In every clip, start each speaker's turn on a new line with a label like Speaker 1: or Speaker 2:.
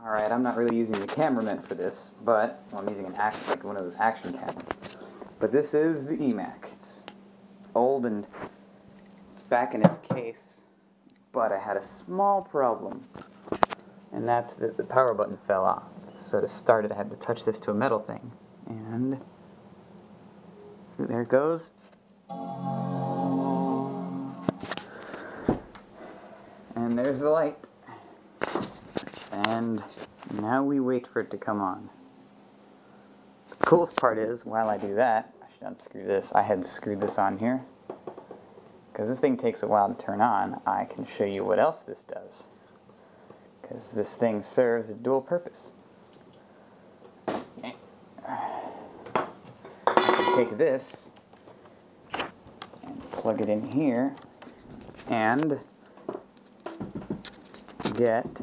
Speaker 1: Alright, I'm not really using the cameraman for this, but I'm using an like one of those action cameras. But this is the eMac. It's old and it's back in its case, but I had a small problem, and that's that the power button fell off. So to start it, I had to touch this to a metal thing, and there it goes. And there's the light. And now we wait for it to come on. The coolest part is, while I do that, I should unscrew this. I had screwed this on here. Because this thing takes a while to turn on, I can show you what else this does. Because this thing serves a dual purpose. I can take this and plug it in here and get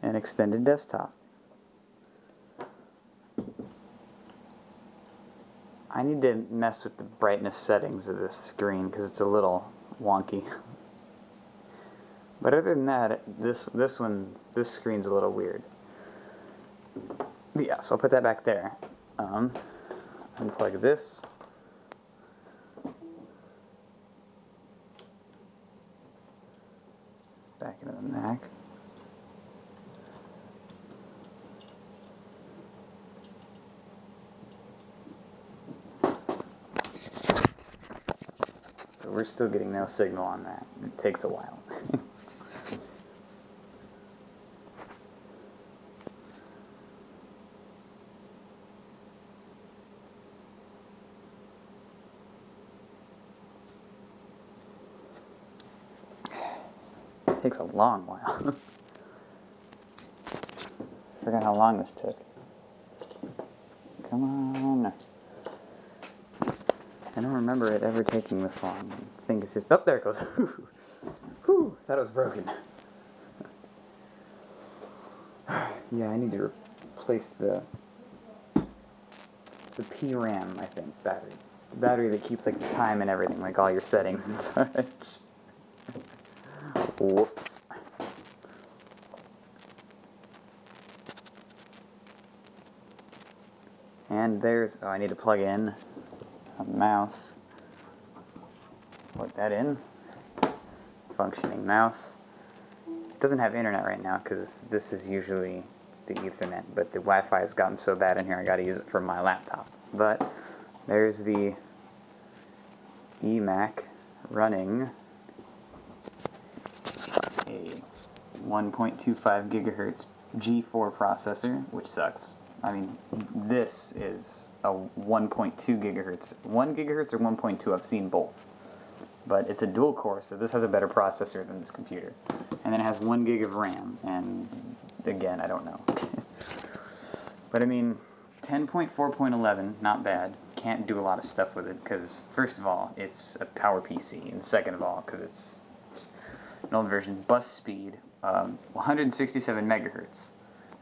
Speaker 1: an extended desktop. I need to mess with the brightness settings of this screen because it's a little wonky. But other than that, this screen's a little weird. But yeah, so I'll put that back there. Unplug this. Back into the Mac. So we're still getting no signal on that. It takes a while. It takes a long while. Forgot how long this took. Come on. I don't remember it ever taking this long. I think it's just... Oh, there it goes. Whew, thought it was broken. Yeah, I need to replace the PRAM, I think, battery. The battery that keeps like the time and everything, like all your settings and such. Whoops. And there's... Oh, I need to plug in a mouse. Plug that in. Functioning mouse. It doesn't have internet right now because this is usually the Ethernet, but the Wi-Fi has gotten so bad in here I gotta use it for my laptop. But there's the eMac running a 1.25 gigahertz G4 processor, which sucks. I mean, this is a 1.2 gigahertz. 1 gigahertz or 1.2, I've seen both. But it's a dual core, so this has a better processor than this computer. And then it has 1 gig of RAM, and again, I don't know. But I mean, 10.4.11, not bad. Can't do a lot of stuff with it, because first of all, it's a power PC, and second of all, because it's an old version, bus speed, 167 megahertz.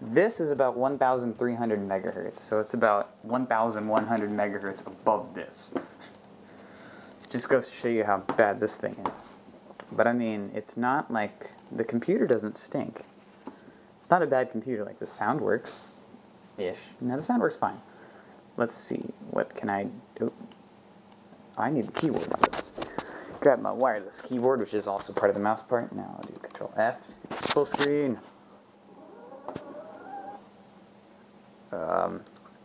Speaker 1: This is about 1,300 megahertz, so it's about 1,100 megahertz above this. Just goes to show you how bad this thing is. But I mean, it's not like, the computer doesn't stink. It's not a bad computer, like the sound works-ish. No, the sound works fine. Let's see, what can I do? Oh, I need the keyboard for this. Grab my wireless keyboard, which is also part of the mouse part. Now I'll do Control F, full screen.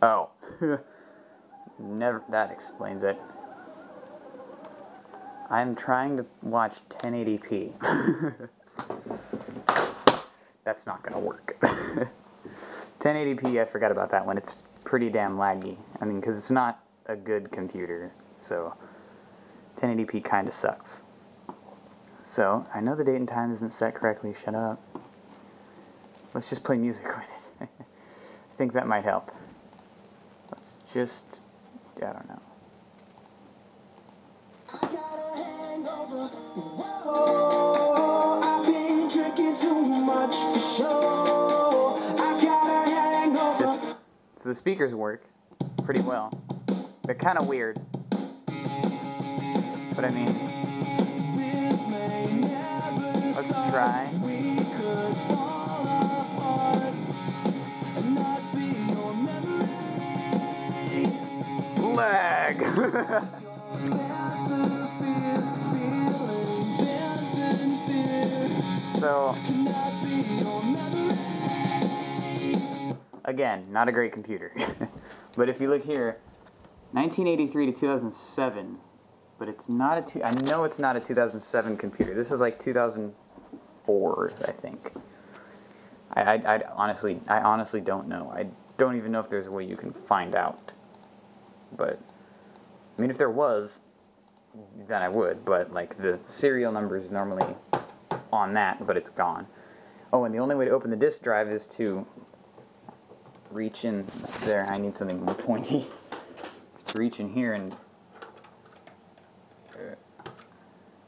Speaker 1: Oh. Never, that explains it. I'm trying to watch 1080p. That's not gonna work. 1080p, I forgot about that one. It's pretty damn laggy. I mean, because it's not a good computer, so 1080p kind of sucks. So, I know the date and time isn't set correctly. Shut up. Let's just play music with it. I think that might help. Let's just... I don't know. I got a hangover. Whoa, I've been drinking too much for sure. I got a hangover. So the speakers work pretty well. They're kind of weird. But I mean, let's try. So, again, not a great computer. But if you look here, 1983 to 2007, but it's not I know it's not a 2007 computer. This is like 2004, I think. I honestly don't know. I don't even know if there's a way you can find out. But, I mean, if there was, then I would, but like the serial number is normally on that, but it's gone. Oh, and the only way to open the disk drive is to reach in there. I need something more pointy. Just to reach in here and...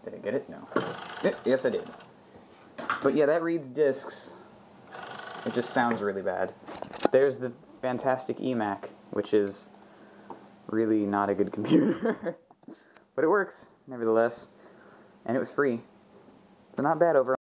Speaker 1: Did I get it? No. Yes, I did. But yeah, that reads disks. It just sounds really bad. There's the fantastic eMac, which is really not a good computer. But it works, nevertheless. And it was free. So not bad overall.